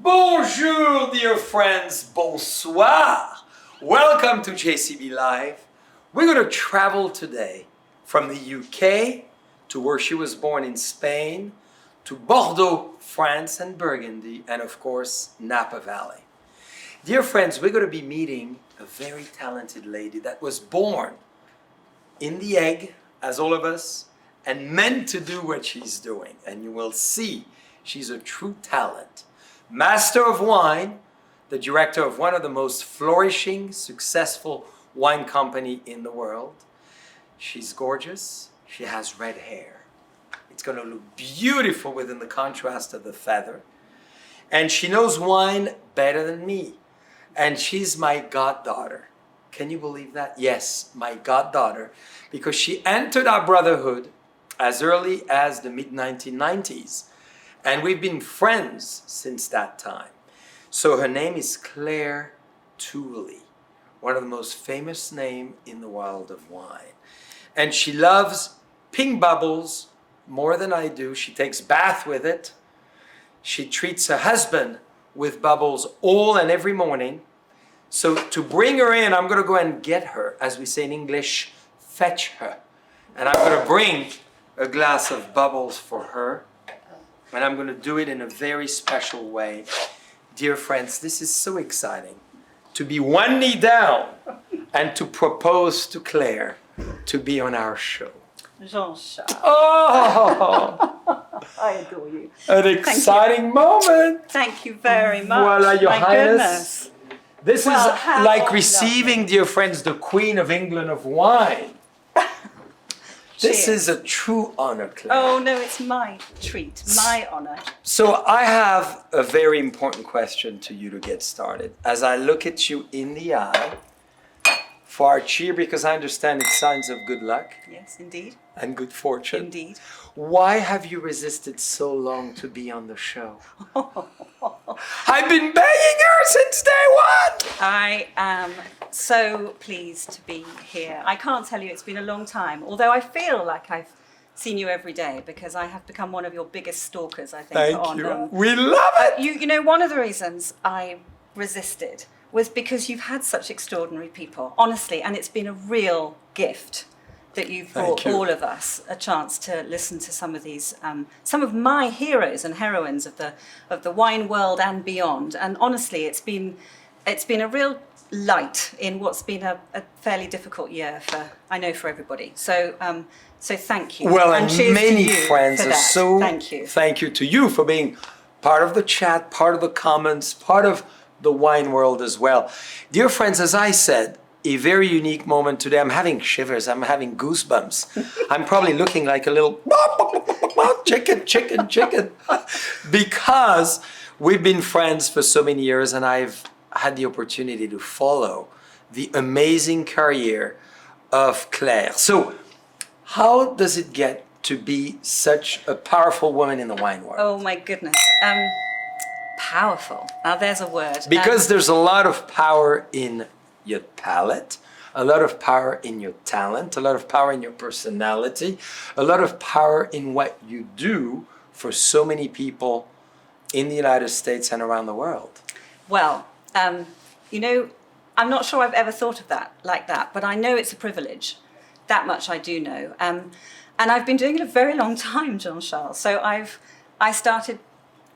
Bonjour, dear friends. Bonsoir. Welcome to JCB Live. We're going to travel today from the UK to where she was born in Spain, to Bordeaux, France, and Burgundy, and of course, Napa Valley. Dear friends, we're going to be meeting a very talented lady that was born in the egg, as all of us, and meant to do what she's doing. And you will see she's a true talent. Master of wine, the director of one of the most flourishing, successful wine company in the world. She's gorgeous. She has red hair. It's going to look beautiful within the contrast of the feather. And she knows wine better than me. And she's my goddaughter. Can you believe that? Yes, my goddaughter. Because she entered our brotherhood as early as the mid-1990s. And we've been friends since that time. So her name is Clare Tooley, one of the most famous names in the world of wine. And she loves pink bubbles more than I do. She takes bath with it. She treats her husband with bubbles all and every morning. So to bring her in, I'm going to go and get her, as we say in English, fetch her. And I'm going to bring a glass of bubbles for her. And I'm going to do it in a very special way. Dear friends, this is so exciting. To be one knee down and to propose to Claire to be on our show. Jean-Charles. Oh! I adore you. An exciting moment. Thank you very much. Voila, Your My Highness. goodness. This Well, is how like receiving, lovely. dear friends, the Queen of England of wine. This Cheers. is a true honor, Claire. Oh, no, it's my treat, my honor. So I have a very important question to you to get started. As I look at you in the eye, for our cheer, because I understand it's signs of good luck Yes, indeed. and good fortune. Indeed. Why have you resisted so long to be on the show? I've been begging her since day one. I am so pleased to be here. I can't tell you, it's been a long time, although I feel like I've seen you every day because I have become one of your biggest stalkers, I think. Thank you. We love it. You know, one of the reasons I resisted was because you've had such extraordinary people, honestly, and it's been a real gift that you've brought all of us a chance to listen to some of these, some of my heroes and heroines of the wine world and beyond. And honestly, it's been a real light in what's been a fairly difficult year for everybody. So thank you. Well, and cheers many to you friends for are that. so. Thank you to you for being part of the chat, part of the comments, part of the wine world as well. Dear friends, as I said, a very unique moment today. I'm having shivers. I'm having goosebumps. I'm probably looking like a little chicken, because we've been friends for so many years, and I've had the opportunity to follow the amazing career of Claire. So how does it get to be such a powerful woman in the wine world? Oh my goodness. Powerful. Now there's a word. Because there's a lot of power in your palate, a lot of power in your talent, a lot of power in your personality, a lot of power in what you do for so many people in the United States and around the world. Well, you know, I'm not sure I've ever thought of that like that, but I know it's a privilege. That much I do know. And I've been doing it a very long time, Jean-Charles. So I started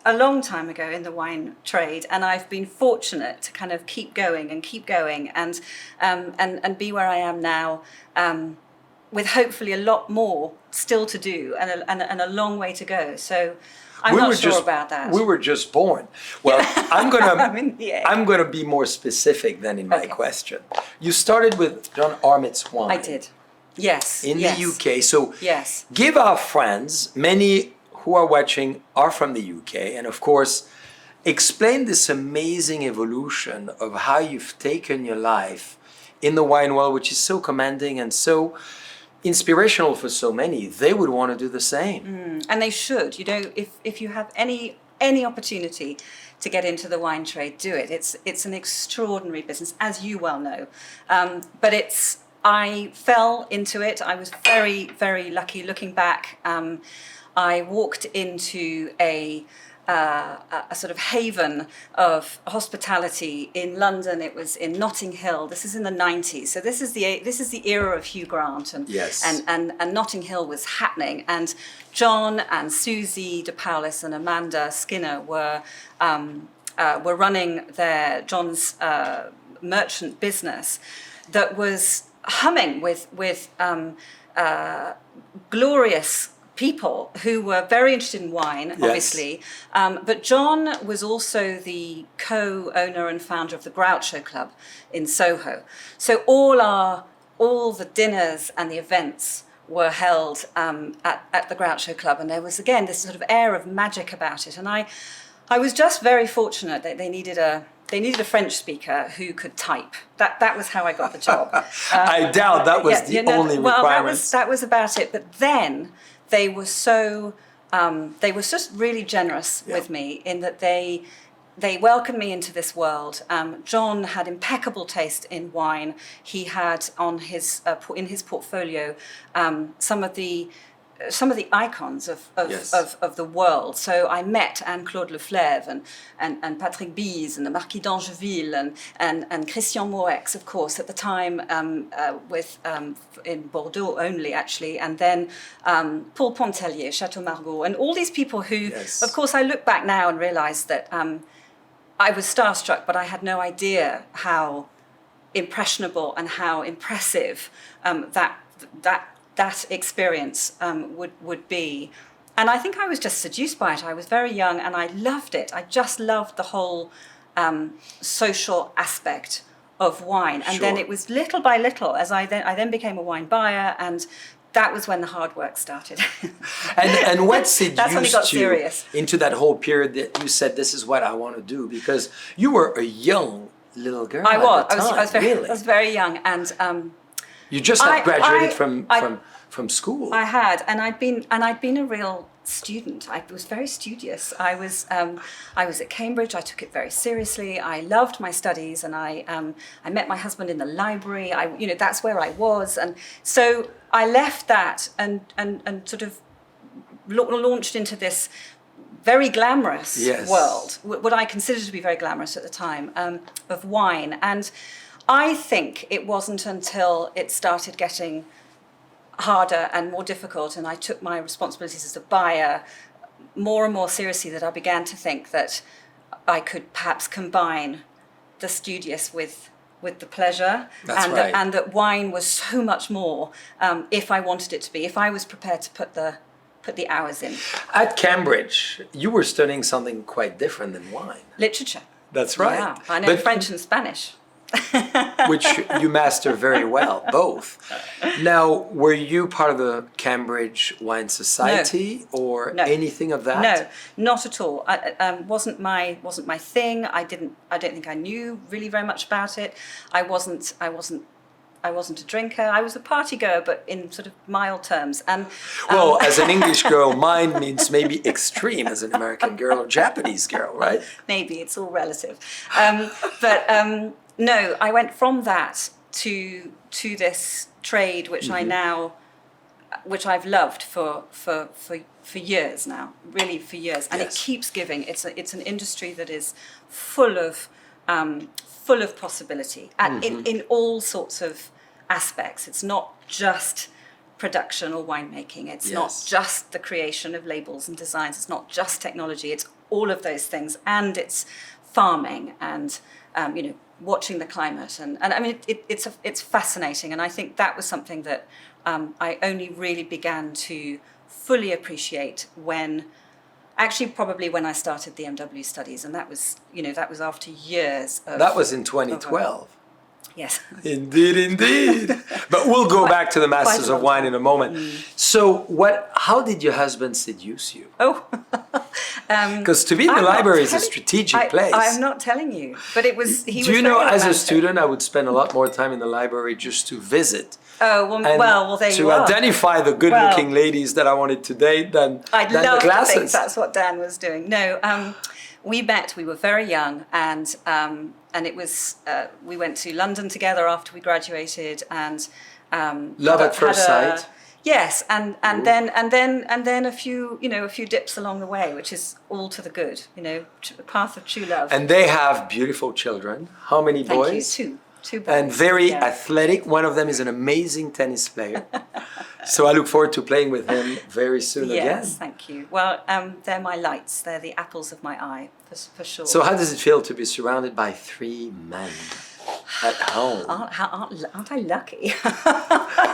a long time ago in the wine trade, and I've been fortunate to kind of keep going and be where I am now, with hopefully a lot more still to do and a long way to go. So I'm not sure about that. We were just born. Well, I'm I'm gonna be more specific than in my question. You started with John Armitt's wine. I did. Yes. In the UK. So yes. Give our friends, many who are watching are from the UK, and of course, explain this amazing evolution of how you've taken your life in the wine world, which is so commanding and so inspirational for so many. They would want to do the same. And they should. You know, if you have any opportunity to get into the wine trade, do it. It's an extraordinary business, as you well know. But I fell into it. I was very, very lucky looking back. I walked into a a sort of haven of hospitality in London. It was in Notting Hill. This is in the 90s. So this is the era of Hugh Grant, and and Notting Hill was happening. And John and Susie de Paolis and Amanda Skinner were running John's merchant business that was humming with glorious people who were very interested in wine, obviously. But John was also the co-owner and founder of the Groucho Club in Soho. So all the dinners and the events were held at the Groucho Club, and there was again this sort of air of magic about it. And I was just very fortunate that they needed a French speaker who could type. That was how I got the job. I doubt that was the only requirement. Well, that was about it. But then they were just really generous with me in that they welcomed me into this world. John had impeccable taste in wine. He had in his portfolio some of the icons of the world. So I met Anne-Claude Leflèvre and Patrick Bise and the Marquis d'Angeville and Christian Morex, of course, at the time in Bordeaux only, actually, and then Paul Pontellier, Chateau Margaux, and all these people who, of course, I look back now and realise that I was starstruck, but I had no idea how impressionable and how impressive that experience would be. And I think I was just seduced by it. I was very young and I loved it. I just loved the whole social aspect of wine. And then it was little by little as I then became a wine buyer, and that was when the hard work started. and what seduced That's when it got you serious. Into that whole period that you said, this is what I want to do? Because you were a young little girl I was. at the time, I was very young, and you just had graduated from school. I had, and I'd been a real student. I was very studious. I was at Cambridge. I took it very seriously. I loved my studies, and I met my husband in the library. That's where I was, and so I left that and sort of launched into this very glamorous world, what I considered to be very glamorous at the time, of wine. And I think it wasn't until it started getting harder and more difficult, and I took my responsibilities as a buyer more and more seriously, that I began to think that I could perhaps combine the studious with the pleasure. And that wine was so much more if I wanted it to be, if I was prepared to put the hours in. At Cambridge, you were studying something quite different than wine. Literature. That's right. Yeah, I know French and Spanish. Which you master very well, both. Now, were you part of the Cambridge Wine Society or anything of that? No, not at all. Wasn't my thing. I don't think I knew really very much about it. I wasn't a drinker. I was a party goer, but in sort of mild terms. And well, as an English girl, mine means maybe extreme as an American girl or Japanese girl, right? Maybe it's all relative. No, I went from that to this trade, which which I've loved for years now, really for years, and it keeps giving. It's an industry that is full of possibility in all sorts of aspects. It's not just production or winemaking. It's not just the creation of labels and designs. It's not just technology. It's all of those things, and it's farming and watching the climate, and I mean it's fascinating, and I think that was something that I only really began to fully appreciate probably when I started the MW studies, and that was after years of... That was in 2012. Yes. Indeed. But we'll go back to the Masters of Wine in a moment. So how did your husband seduce you? Oh. Because to be in the library is a strategic place. I'm not telling you, but it was... Do you know, as a student, I would spend a lot more time in the library just to visit. Oh, well, there you are. To identify the good-looking ladies that I wanted to date than the classes. I'd love to think that's what Dan was doing. No, we were very young, and it was, we went to London together after we graduated, and... Love at first sight? Yes, and then a few dips along the way, which is all to the good. The path of true love. And they have beautiful children. How many boys? Thank you. Two boys. And very yeah. athletic. One of them is an amazing tennis player. So I look forward to playing with him very soon again. Yes, thank you. Well, they're my lights. They're the apples of my eye, for sure. So how does it feel to be surrounded by 3 men at home? Aren't I lucky?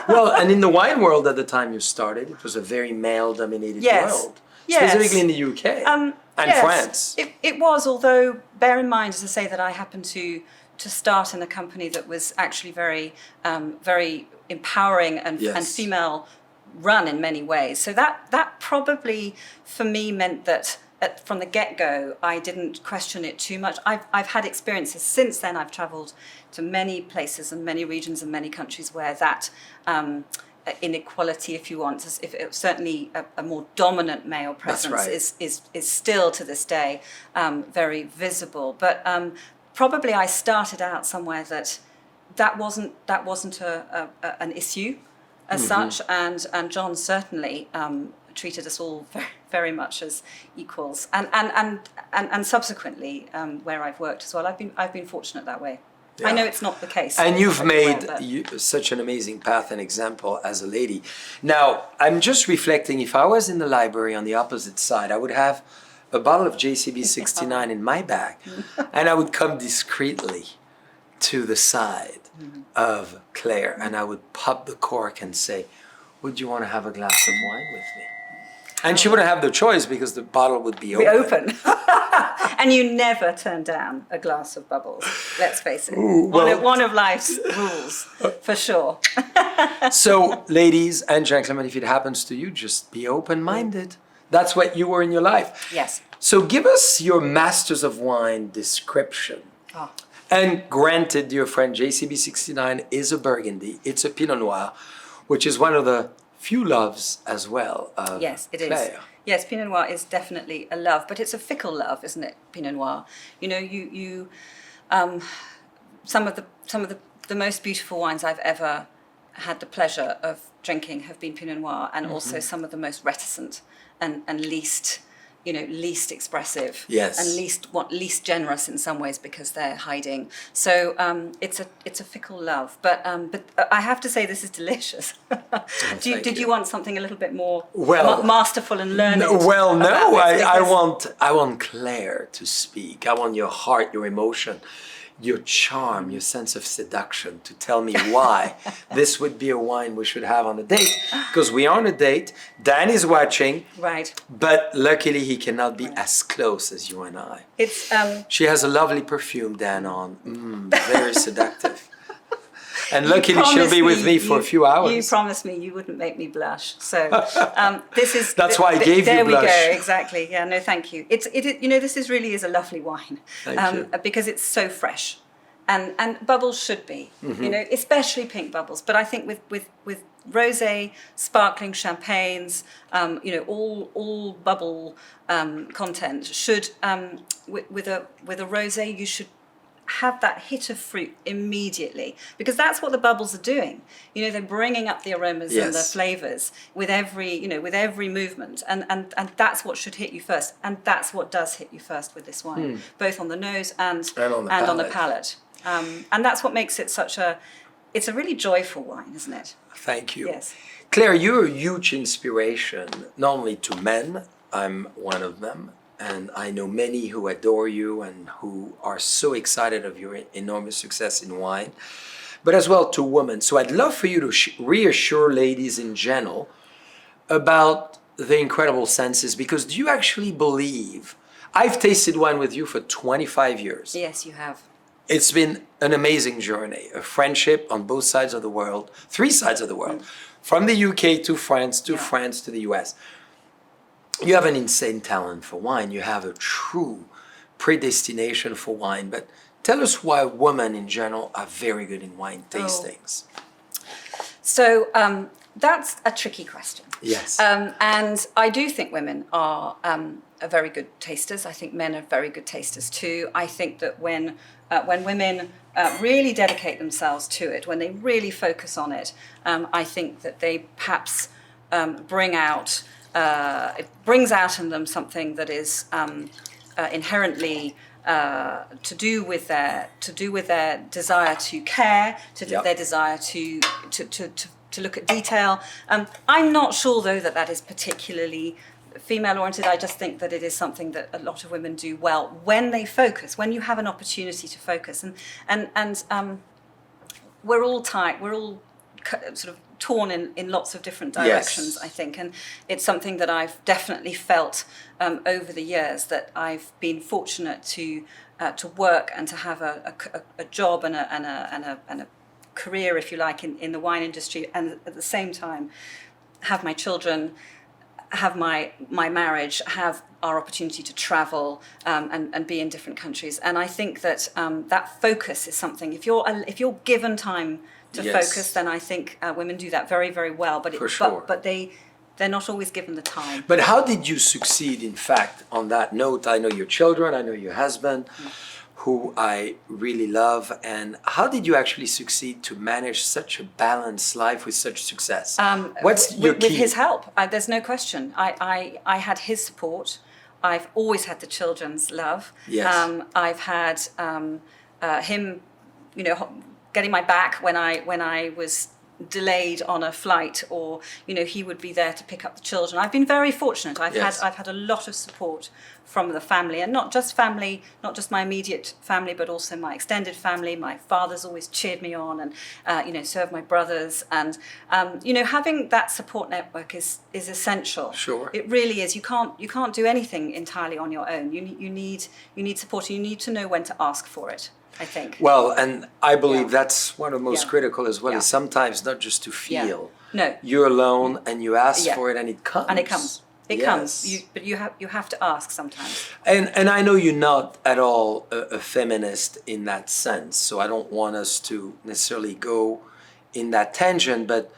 Well, and in the wine world at the time you started, it was a very male-dominated world. Yes. Specifically in the UK and yes, France. It was, although bear in mind, as I say, that I happened to start in a company that was actually very empowering and female run in many ways. So that probably for me meant that from the get-go I didn't question it too much. I've had experiences since then. I've travelled to many places and many regions and many countries where that inequality, if you want, certainly a more dominant male presence is still to this day very visible. But probably I started out somewhere that wasn't an issue as such, and John certainly treated us all very, very much as equals, and subsequently where I've worked as well, I've been fortunate that way. Yeah. I know it's not the case. And you've made such an amazing path and example as a lady. Now, I'm just reflecting, if I was in the library on the opposite side, I would have a bottle of JCB 69 in my bag, and I would come discreetly to the side of Clare, and I would pop the cork and say, would you want to have a glass of wine with me? And she wouldn't have the choice because the bottle would be open. And you never turn down a glass of bubbles, let's face it. Ooh, one of life's rules, for sure. So, ladies and gentlemen, if it happens to you, just be open-minded. That's what you were in your life. Yes. So give us your Masters of Wine description. Oh. And granted, dear friend, JCB 69 is a Burgundy. It's a Pinot Noir, which is one of the few loves as well of Yes, it Clare. is. Yes, Pinot Noir is definitely a love, but it's a fickle love, isn't it? Pinot Noir. Some of the most beautiful wines I've ever had the pleasure of drinking have been Pinot Noir, and also some of the most reticent and least expressive, and least generous in some ways because they're hiding. So it's a fickle love, but I have to say this is delicious. Did you want something a little bit more masterful and learned? I want Clare to speak. I want your heart, your emotion, your charm, your sense of seduction to tell me why this would be a wine we should have on a date. Because we are on a date. Dan is watching. Right. But luckily he cannot be as close as you and I. She has a lovely perfume, Dan, on. Very seductive. And luckily she'll be with me for a few hours. You promised me you wouldn't make me blush. So this is... That's why I gave you blush. There we go, exactly. Yeah, no, thank you. This really is a lovely wine. Thank you. Because it's so fresh. And bubbles should be, especially pink bubbles. But I think with rosé, sparkling champagnes, all bubble content should, with a rosé, you should have that hit of fruit immediately, because that's what the bubbles are doing. They're bringing up the aromas and the flavors with every movement, and that's what should hit you first, and that's what does hit you first with this wine, both on the nose and on the palate. And that's what makes it it's a really joyful wine, isn't it? Thank you. Yes. Clare, you're a huge inspiration, not only to men, I'm one of them, and I know many who adore you and who are so excited of your enormous success in wine, but as well to women. So I'd love for you to reassure ladies in general about the incredible senses, because do you actually believe, I've tasted wine with you for 25 years. Yes, you have. It's been an amazing journey, a friendship on both sides of the world, 3 sides of the world, from the UK to France, France to the US. You have an insane talent for wine. You have a true predestination for wine. But tell us why women in general are very good in wine tastings. So that's a tricky question. Yes. And I do think women are very good tasters. I think men are very good tasters too. I think that when women really dedicate themselves to it, when they really focus on it, I think that they perhaps it brings out in them something that is inherently to do with their desire to care, their desire to look at detail. I'm not sure though that is particularly female oriented. I just think that it is something that a lot of women do well when they focus, when you have an opportunity to focus, and we're all sort of torn in lots of different directions, I think, and it's something that I've definitely felt over the years, that I've been fortunate to work and to have a job and a career, if you like, in the wine industry, and at the same time have my children, have my marriage, have our opportunity to travel and be in different countries. And I think that that focus is something, if you're given time to focus, then I think women do that very, very well. But they're not always given the time. But how did you succeed, in fact, on that note? I know your children, I know your husband, who I really love. And how did you actually succeed to manage such a balanced life with such success? What's your key? With his help, there's no question. I had his support. I've always had the children's love. Yes. I've had him, getting my back when I was delayed on a flight, or he would be there to pick up the children. I've been very fortunate. I've had a lot of support from the family, and not just my immediate family, but also my extended family. My father's always cheered me on, and so have my brothers. And having that support network is essential. Sure, it really is. You can't do anything entirely on your own. You need support. And you need to know when to ask for it, I think. Well, and I believe that's one of the most critical as well, is sometimes not just to feel. No. You're alone and you ask for it and it comes. And it comes. It comes. But you have to ask sometimes. And I know you're not at all a feminist in that sense, so I don't want us to necessarily go in that tangent, but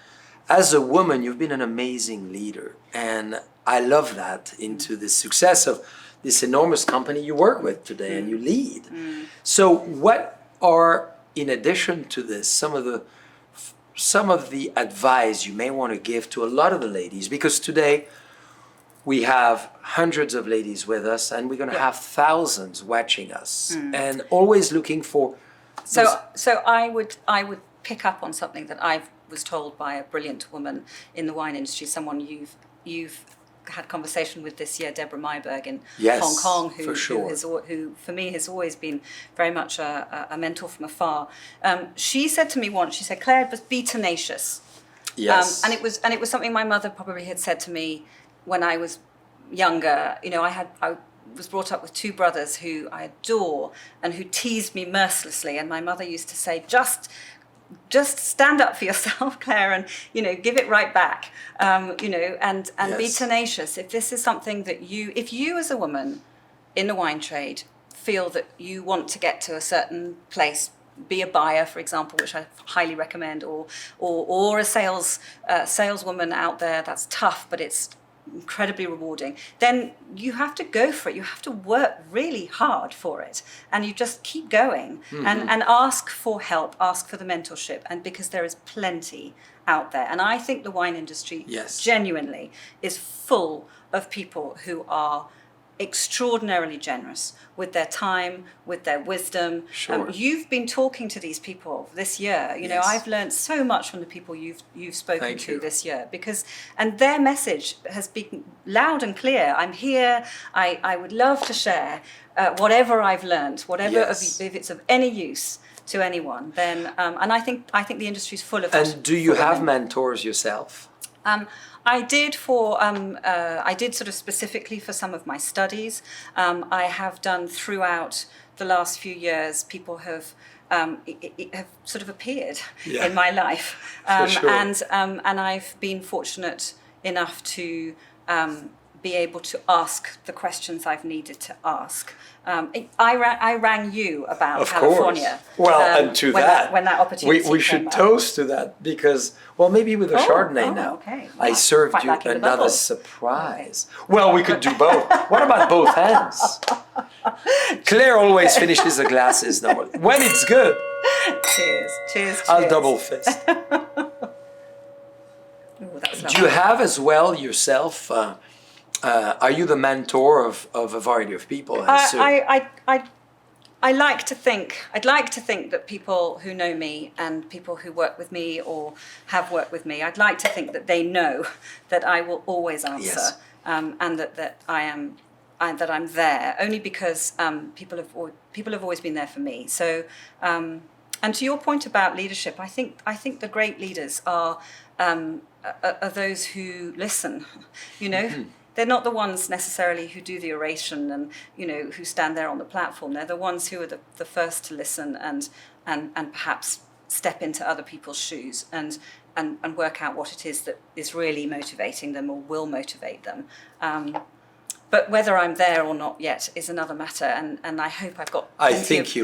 as a woman, you've been an amazing leader. And I love that into the success of this enormous company you work with today and you lead. So what are, in addition to this, some of the advice you may want to give to a lot of the ladies? Because today we have hundreds of ladies with us, and we're going to have thousands watching us, and always looking for. So I would pick up on something that I was told by a brilliant woman in the wine industry, someone you've had conversation with this year, Deborah Myberg in Hong Kong, who for me has always been very much a mentor from afar. She said to me once, she said, "Claire, just be tenacious." Yes. And it was something my mother probably had said to me when I was younger. I was brought up with two brothers who I adore and who teased me mercilessly, and my mother used to say, just stand up for yourself, Claire, and give it right back, and be tenacious. If this is something that if you as a woman in the wine trade feel that you want to get to a certain place, be a buyer, for example, which I highly recommend, or a saleswoman out there, that's tough, but it's incredibly rewarding, then you have to go for it. You have to work really hard for it, and you just keep going and ask for help, ask for the mentorship, and because there is plenty out there. And I think the wine industry genuinely is full of people who are extraordinarily generous with their time, with their wisdom. You've been talking to these people this year. I've learned so much from the people you've spoken to this year, and their message has been loud and clear. I'm here. I would love to share whatever I've learned, if it's of any use to anyone. Then, and I think the industry's full of. And do you have mentors yourself? I did sort of specifically for some of my studies. I have done throughout the last few years. People have sort of appeared in my life, and I've been fortunate enough to be able to ask the questions I've needed to ask. I rang you about California. Well, and to when that opportunity we should toast to that, because maybe with a Chardonnay now. Okay. I served you another surprise. Well, we could do both. What about both hands? Claire always finishes the glasses now. When it's good. Cheers. I'll double fist. Do you have as well yourself? Are you the mentor of a variety of people? I like to think. I'd like to think that people who know me and people who work with me or have worked with me, I'd like to think that they know that I will always answer, Yes. and that I'm there. Only because people have always been there for me. So, and to your point about leadership, I think the great leaders are those who listen. You know. Mm-hmm. They're not the ones necessarily who do the oration and, you know, who stand there on the platform. They're the ones who are the first to listen and perhaps step into other people's shoes and work out what it is that is really motivating them or will motivate them. But whether I'm there or not yet is another matter, and I hope I've got plenty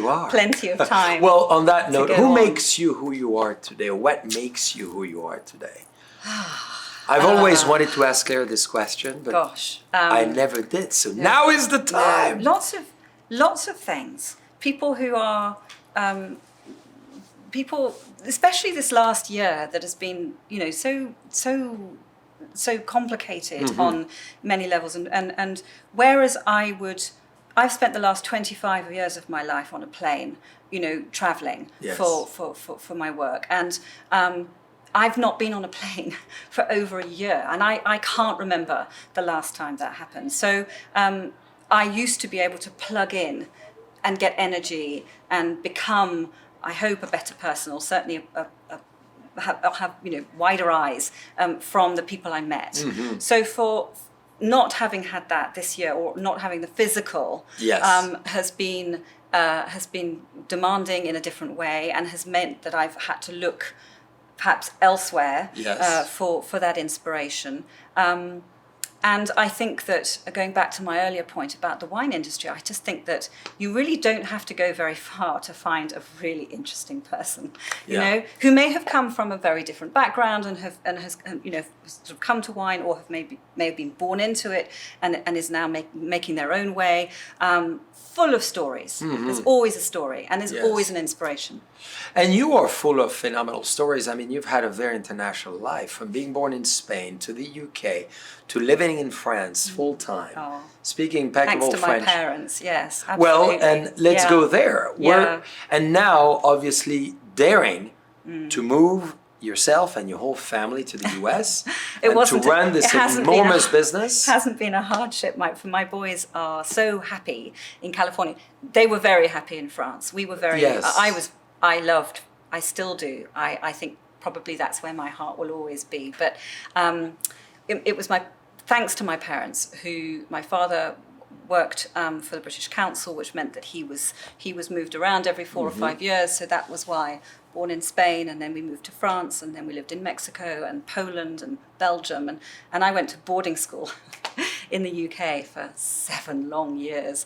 of time. Well, on that note, who makes you who you are today, or what makes you who you are today? I've always wanted to ask Claire this question, but I never did. So now is the time. Lots of things. People who are people, especially this last year that has been, you know, so complicated on many levels, and whereas I've spent the last 25 years of my life on a plane, you know, traveling for my work, and I've not been on a plane for over a year, and I can't remember the last time that happened. So I used to be able to plug in and get energy and become, I hope, a better person, or certainly have you know, wider eyes from the people I met. Mm-hmm. So for not having had that this year, or not having the physical, has been demanding in a different way, and has meant that I've had to look perhaps elsewhere for that inspiration. And I think that, going back to my earlier point about the wine industry, I just think that you really don't have to go very far to find a really interesting person, you know, who may have come from a very different background and has you know, sort of come to wine, or may have been born into it and is now making their own way. Full of stories. Mm-hmm. There's always a story, and there's always an inspiration. And you are full of phenomenal stories. I mean, you've had a very international life, from being born in Spain to the UK to living in France full time, speaking impeccable French. Thanks to my parents, yes, absolutely. Well, and let's go there. And now, obviously, daring to move yourself and your whole family to the US to run this enormous business. It hasn't been a hardship. My boys are so happy in California. They were very happy in France. We were very. I still do. I think probably that's where my heart will always be. But it was thanks to my parents, who my father worked for the British Council, which meant that he was moved around every 4 or 5 years. So that was why. Born in Spain, and then we moved to France, and then we lived in Mexico and Poland and Belgium, and I went to boarding school in the UK for 7 long years.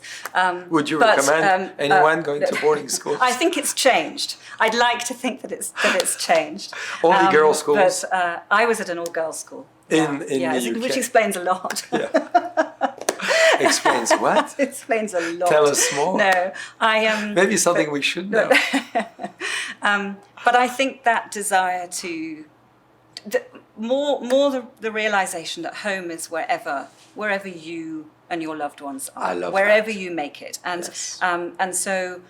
Would you recommend anyone going to boarding school? I think it's changed. I'd like to think that it's changed. Only girls' schools? But I was at an all-girls school. In the UK. Which explains a lot. Explains what? Explains a lot. Tell us more. No, maybe something we should know. But I think that desire to the realization that home is wherever you and your loved ones are. I love wherever that. you make it, and so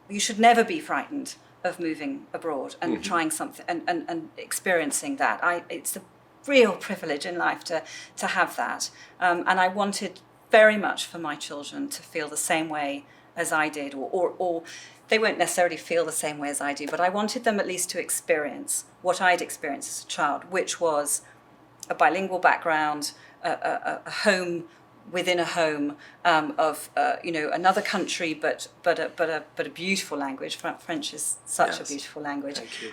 you should never be frightened of moving abroad and trying something and experiencing that. It's a real privilege in life to have that, and I wanted very much for my children to feel the same way as I did, or they won't necessarily feel the same way as I do, but I wanted them at least to experience what I'd experienced as a child, which was a bilingual background, a home within a home, of another country, but a beautiful language. French is such a beautiful language. Thank you.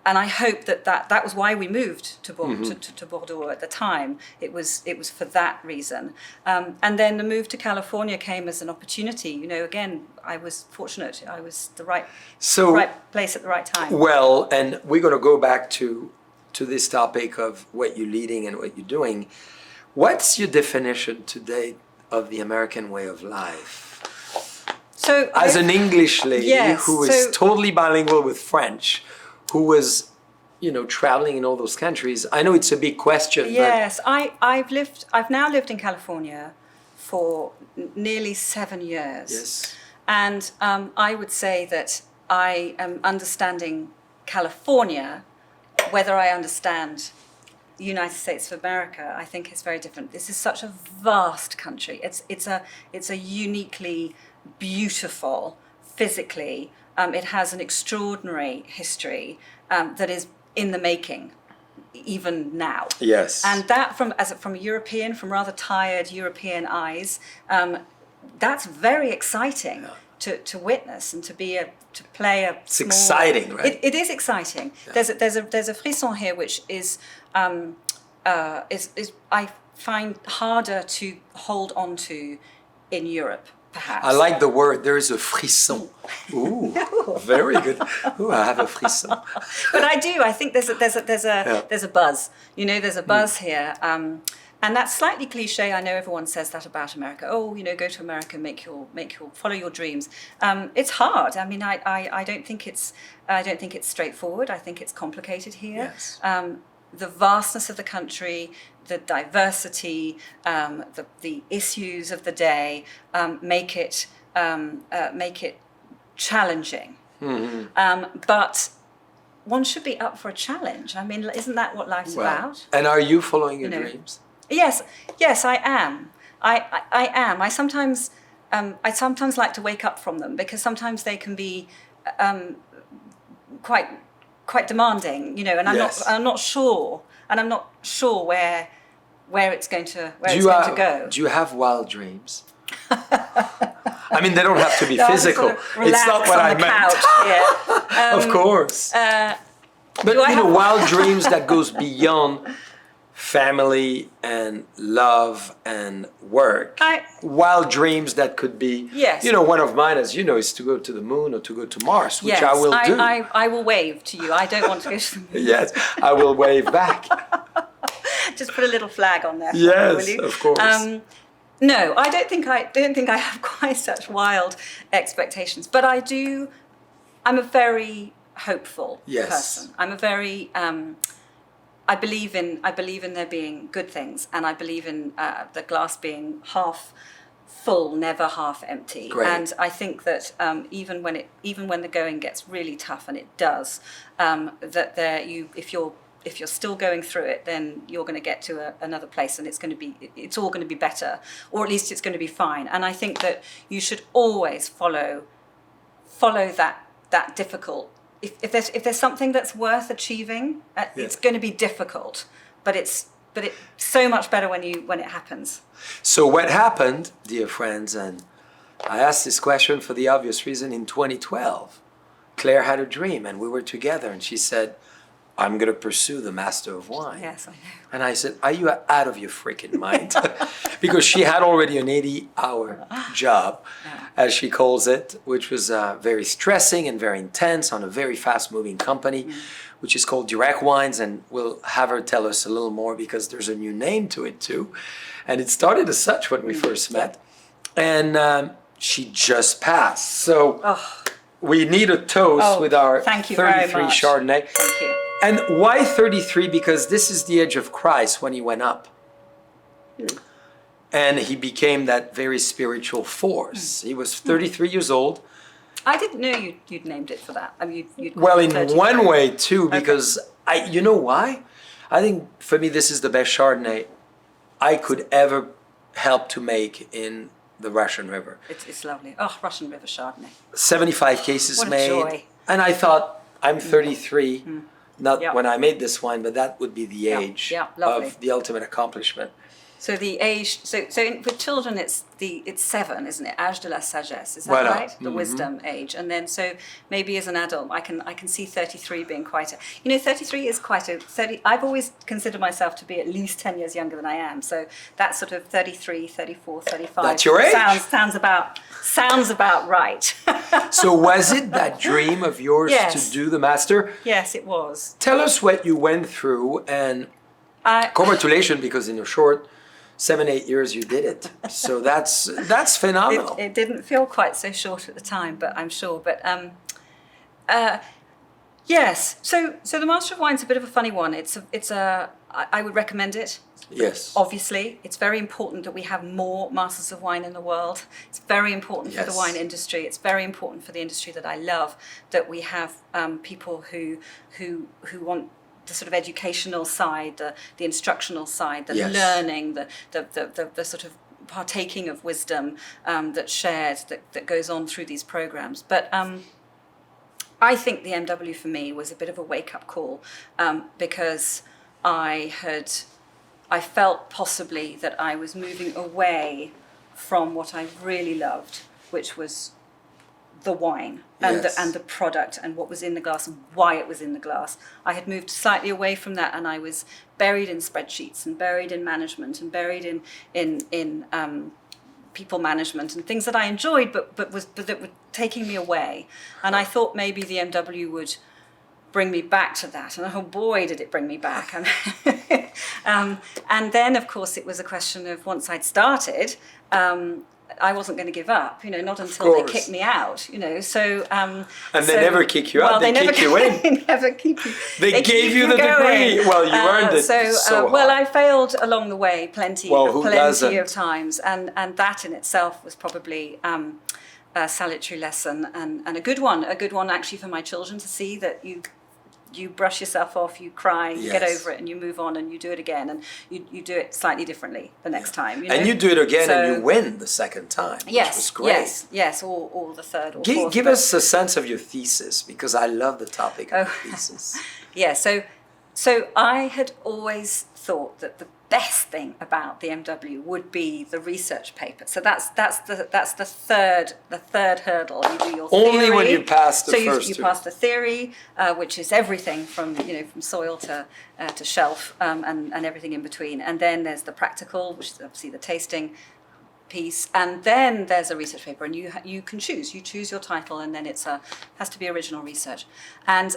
And I hope that was why we moved to Bordeaux at the time. It was for that reason. And then the move to California came as an opportunity. You know, again, I was fortunate. I was the right place at the right time. Well, and we're going to go back to this topic of what you're leading and what you're doing. What's your definition today of the American way of life? So, as an English lady who is totally bilingual with French, who was traveling in all those countries? I know it's a big question. Yes, I've now lived in California for nearly 7 years. Yes. And I would say that I am understanding California. Whether I understand the United States of America, I think is very different. This is such a vast country. It's a uniquely beautiful physically. It has an extraordinary history that is in the making, even now. Yes. And that from a European, from rather tired European eyes, that's very exciting to witness and to play a. It's exciting, right? It is exciting. Yeah. There's a frisson here which is I find harder to hold on to in Europe. Perhaps. I like the word. There is a frisson. Ooh, very good. Ooh, I have a frisson. But I do. I think there's a buzz. There's a buzz here, and that's slightly cliche. I know everyone says that about America. Oh, go to America, make your follow your dreams. It's hard. I mean, I don't think it's straightforward. I think it's complicated here. Yes. The vastness of the country, the diversity, the issues of the day make it challenging. Mm-hmm. But one should be up for a challenge. I mean, isn't that what life's about? And are you following your dreams? Yes, I am. I am. I sometimes like to wake up from them because sometimes they can be quite demanding, and I'm not sure where it's going to go. Do you have wild dreams? I mean, they don't have to be physical. It's not what I meant. Of course. But wild dreams that goes beyond family and love and work. Wild dreams that could be, one of mine, as you know, is to go to the moon or to go to Mars, which I will do. I will wave to you. I don't want to go to the moon. Yes, I will wave back. Just put a little flag on there. Yes, will you? Of course. No, I don't think I have quite such wild expectations, but I'm a very hopeful person. I'm a very I believe in there being good things, and I believe in the glass being half full, never half empty. Great. And I think that even when the going gets really tough, and it does, if you're still going through it, then you're going to get to another place, and it's all going to be better, or at least it's going to be fine. And I think that you should always follow that difficult. If there's something that's worth achieving, it's going to be difficult, but it's so much better when it happens. So what happened, dear friends, and I asked this question for the obvious reason. In 2012, Claire had a dream, and we were together, and she said, I'm going to pursue the Master of Wine. Yes, I know. And I said, are you out of your freaking mind? Because she had already an 80-hour job, as she calls it, which was very stressing and very intense on a very fast-moving company, which is called Direct Wines. And we'll have her tell us a little more because there's a new name to it, too. And it started as such when we first met. And she just passed. So we need a toast with our 33 Chardonnay. Thank you. And why 33? Because this is the age of Christ when he went up. And he became that very spiritual force. He was 33 years old. I didn't know you'd named it for that. I mean, well, in one way, too, because you know why? I think, for me, this is the best Chardonnay I could ever help to make in the Russian River. It's lovely. Oh, Russian River Chardonnay. 75 cases what a made. Joy. And I thought, I'm 33. Not when I made this wine, but that would be the age of the ultimate accomplishment. So the age, with children, it's 7, isn't it? Âge de la sagesse, is that right? The wisdom age, and then so maybe as an adult, I can see 33 being quite a. 33 is quite a 30. I've always considered myself to be at least 10 years younger than I am. So that's sort of 33, 34, 35. That's your age. Sounds about right. So was it that dream of yours to do the master? Yes, it was. Tell us what you went through, and congratulations, because in a short 7-8 years you did it. So that's phenomenal. It didn't feel quite so short at the time, but I'm sure. But Yes. So the Master of Wine's a bit of a funny one. I would recommend it. Yes. Obviously, it's very important that we have more Masters of Wine in the world. It's very important for the wine industry. It's very important for the industry that I love, that we have people who want the sort of educational side, the instructional side, the learning, the sort of partaking of wisdom that's shared, that goes on through these programs. But I think the MW for me was a bit of a wake-up call because I felt possibly that I was moving away from what I really loved, which was the wine and the product and what was in the glass and why it was in the glass. I had moved slightly away from that, and I was buried in spreadsheets and buried in management and buried in people management and things that I enjoyed, but that were taking me away. And I thought maybe the MW would bring me back to that, and oh boy, did it bring me back. And then, of course, it was a question of once I'd started, I wasn't going to give up, not until they kicked me out, so... and they never kick you out, they kick you in. They never keep you... They gave you the degree. Well, you earned it so well, hard. I failed along the way plenty doesn't? of times, and that in itself was probably a salutary lesson, and a good one actually for my children to see that you brush yourself off, you cry, you get over it, and you move on, and you do it again, and you do it slightly differently the next time. And you do it again, and you win the second time, which was great. Yes, or the third or fourth. Give us a sense of your thesis, because I love the topic of the thesis. Yeah, so I had always thought that the best thing about the MW would be the research paper. So that's the third hurdle. You do your theory. Only when you pass the first you pass the theory, which is everything from soil to shelf and everything in between. And then there's the practical, which is obviously the tasting piece, and then there's a research paper, and you can choose your title, and then has to be original research. And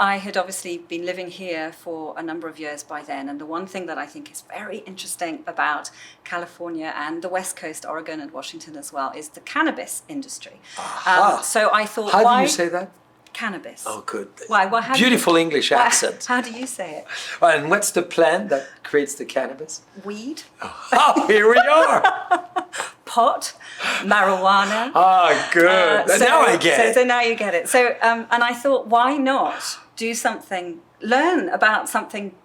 I had obviously been living here for a number of years by then, and the one thing that I think is very interesting about California and the West Coast, Oregon and Washington as well, is the cannabis industry. So I thought, how do you say that? Cannabis. Oh, good. Why? Beautiful English accent. How do you say it? And what's the plant that creates the cannabis? Weed. Oh, here we are. Pot, marijuana. Ah, good. Now I get it. So now you get it. So, and I thought, why not learn about something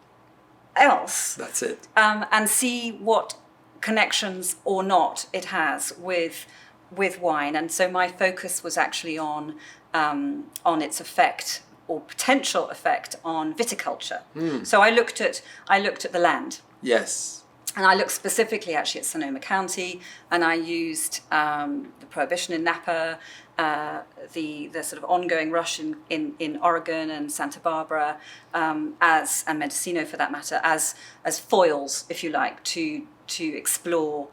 else? That's it. And see what connections or not it has with wine. And so my focus was actually on its effect or potential effect on viticulture. So I looked at the land. Yes. And I looked specifically actually at Sonoma County, and I used the prohibition in Napa, the sort of ongoing rush in Oregon and Santa Barbara, and Mendocino for that matter, as foils, if you like, to explore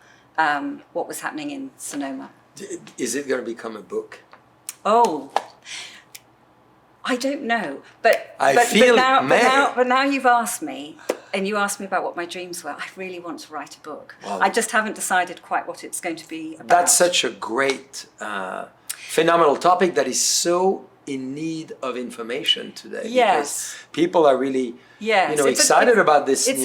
what was happening in Sonoma. Is it going to become a book? Oh, I don't know, but now you've asked me, and you asked me about what my dreams were. I really want to write a book. Wow. I just haven't decided quite what it's going to be about. That's such a great, phenomenal topic that is so in need of information today. Yes, because people are really, excited about this. It's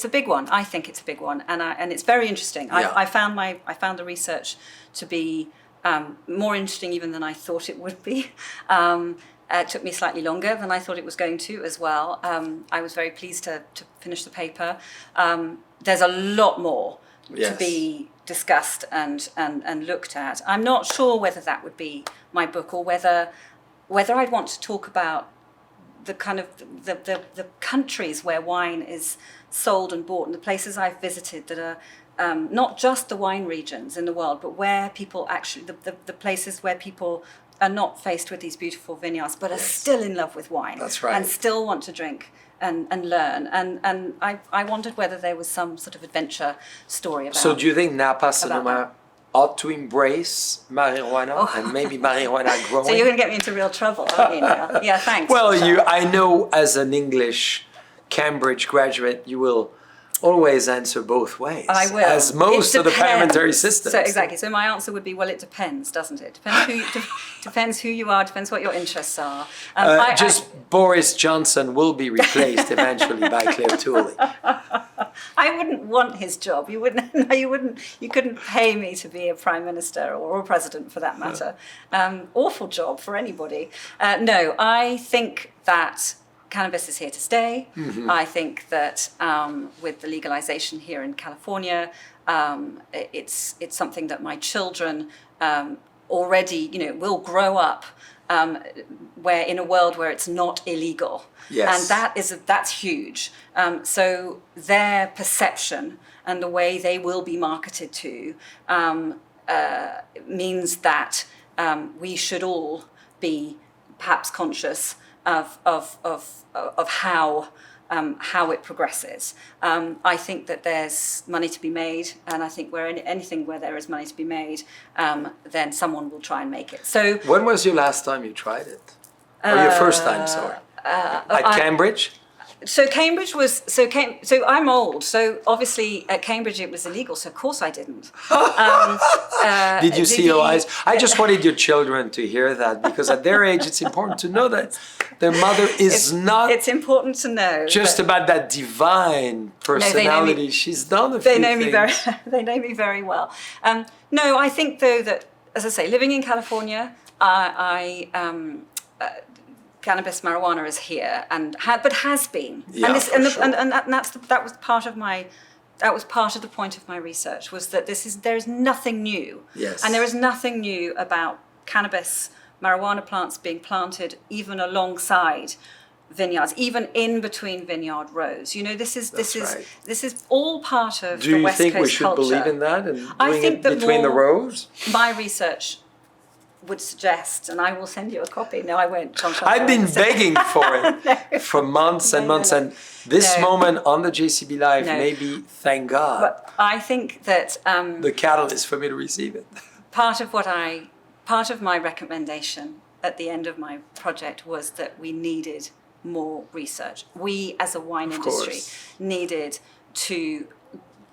a big one. I think it's a big one, and it's very interesting. Yeah. I found the research to be more interesting even than I thought it would be. It took me slightly longer than I thought it was going to as well. I was very pleased to finish the paper. There's a lot more to be discussed and looked at. I'm not sure whether that would be my book, or whether I'd want to talk about the kind of the countries where wine is sold and bought, and the places I've visited that are not just the wine regions in the world, but where people actually, the places where people are not faced with these beautiful vineyards, but are still in love with wine. That's right. And still want to drink and learn. And I wondered whether there was some sort of adventure story about. So do you think Napa, Sonoma ought to embrace marijuana and maybe marijuana growing? So you're going to get me into real trouble, aren't you now? Yeah, thanks. Well, I know as an English Cambridge graduate, you will always answer both ways. I will. As most of the parliamentary systems. So exactly. So my answer would be, well, it depends, doesn't it? Depends who you are, depends what your interests are. Boris Johnson will be replaced eventually by Clare Tooley. I wouldn't want his job. You wouldn't. No, you wouldn't. You couldn't pay me to be a prime minister or a president, for that matter. Awful job for anybody. No, I think that cannabis is here to stay. Mm-hmm. I think that with the legalization here in California, it's something that my children already, will grow up where in a world where it's not illegal. Yes. And that's huge. So their perception and the way they will be marketed to means that we should all be perhaps conscious of how it progresses. I think that there's money to be made, and I think anything where there is money to be made, then someone will try and make it. So when was your last time you tried it? Or your first time, sorry? At Cambridge? So Cambridge was so I'm old. So obviously at Cambridge it was illegal. So of course I didn't. Did you see your eyes? I just wanted your children to hear that, because at their age it's important to know that their mother is not. It's important to know just about that divine personality. She's done a few things. They know me very well. No, I think though that, as I say, living in California, cannabis, marijuana is here but has been, that was part of the point of my research, was that there is nothing new, yes, and there is nothing new about cannabis, marijuana plants being planted even alongside vineyards, even in between vineyard rows. This is all part of the West Coast culture. Do you think we should believe in that and doing it between the rows? My research would suggest, and I will send you a copy. No, I won't. I've been begging for it for months and months, and this moment on the JCB Live, maybe, thank God. But I think that the catalyst for me to receive it. Part of my recommendation at the end of my project was that we needed more research. We, as a wine industry, needed to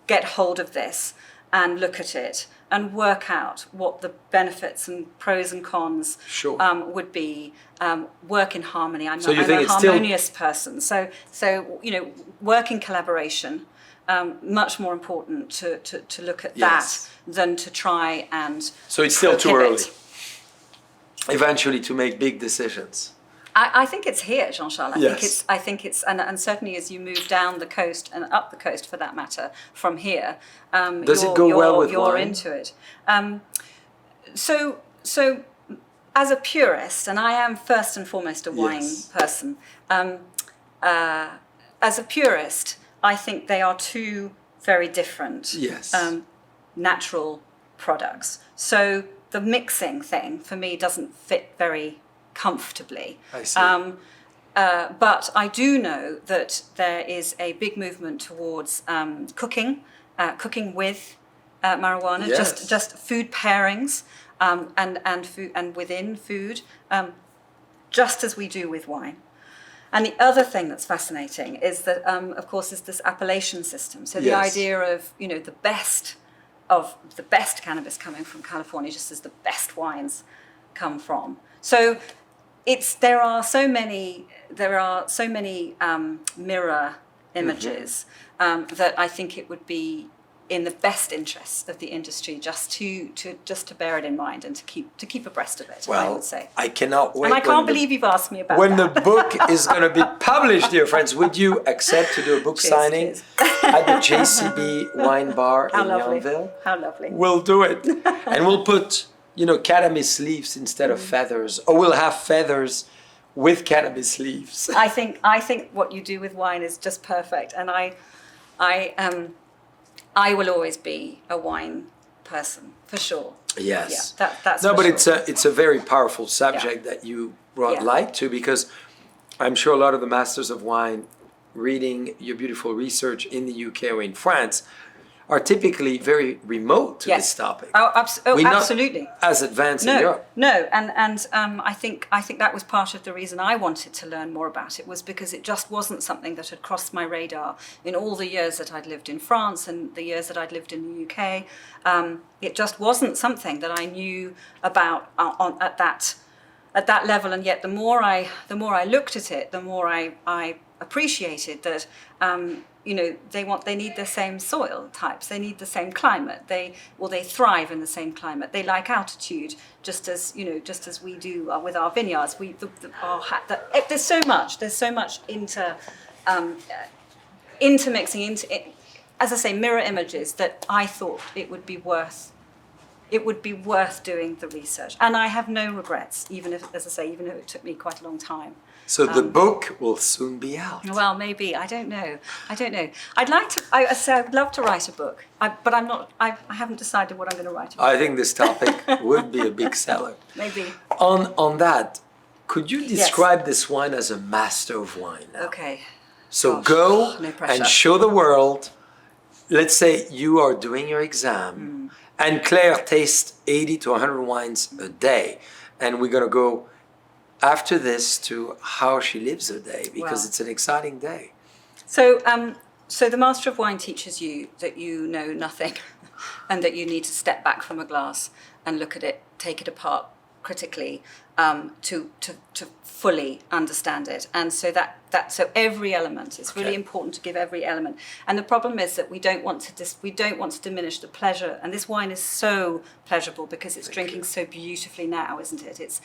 get hold of this and look at it and work out what the benefits and pros and cons would be. Work in harmony. I'm a harmonious person. So work in collaboration. Much more important to look at that than to try and. So it's still too early. Eventually, to make big decisions. I think it's here, Jean-Charles. I think it's, and certainly as you move down the coast and up the coast, for that matter, from here, does it go well with you're wine? Into it. So as a purist, and I am first and foremost a wine person. As a purist, I think they are two very different natural products. So the mixing thing for me doesn't fit very comfortably. I see. But I do know that there is a big movement towards cooking with marijuana, just food pairings, and within food, just as we do with wine. And the other thing that's fascinating is that, of course, is this appellation system. So the idea of the best cannabis coming from California, just as the best wines come from. So there are so many mirror images that I think it would be in the best interests of the industry just to bear it in mind and to keep abreast of it. Well, I would say. I cannot wait. And I can't believe you've asked me about when that. the book is going to be published, dear friends. Would you accept to do a book signing at the JCB Wine Bar in Yountville? How lovely! We'll do it, and we'll put cannabis leaves instead of feathers, or we'll have feathers with cannabis leaves. I think what you do with wine is just perfect, and I will always be a wine person for sure. Yes. Yeah, that's no, but sure. it's a very powerful subject that you brought light to, because I'm sure a lot of the masters of wine reading your beautiful research in the UK or in France are typically very remote to this topic. We're absolutely. Not as advanced in Europe. No, and I think that was part of the reason I wanted to learn more about it, was because it just wasn't something that had crossed my radar in all the years that I'd lived in France and the years that I'd lived in the UK. It just wasn't something that I knew about at that level, and yet the more I looked at it, the more I appreciated that. They need the same soil types. They need the same climate. They thrive in the same climate. They like altitude, just as we do with our vineyards. There's so much intermixing, as I say, mirror images, that I thought it would be worth doing the research. And I have no regrets, even if it took me quite a long time. So the book will soon be out. Well, maybe. I don't know. I'd love to write a book, but I'm not. I haven't decided what I'm going to write about. I think this topic would be a big seller. Maybe. On that, could you describe this wine as a master of wine now? Okay. So no and show the world. Let's say you are doing your exam, and Claire tastes 80 to 100 wines a day, and we're going to go after this to how she lives her day, because it's an exciting day. So the Master of Wine teaches you that you know nothing and that you need to step back from a glass and look at it, take it apart critically, to fully understand it. And so so every element, it's really important to give every element. And the problem is that we don't want to diminish the pleasure. And this wine is so pleasurable because it's drinking so beautifully now, isn't it? It's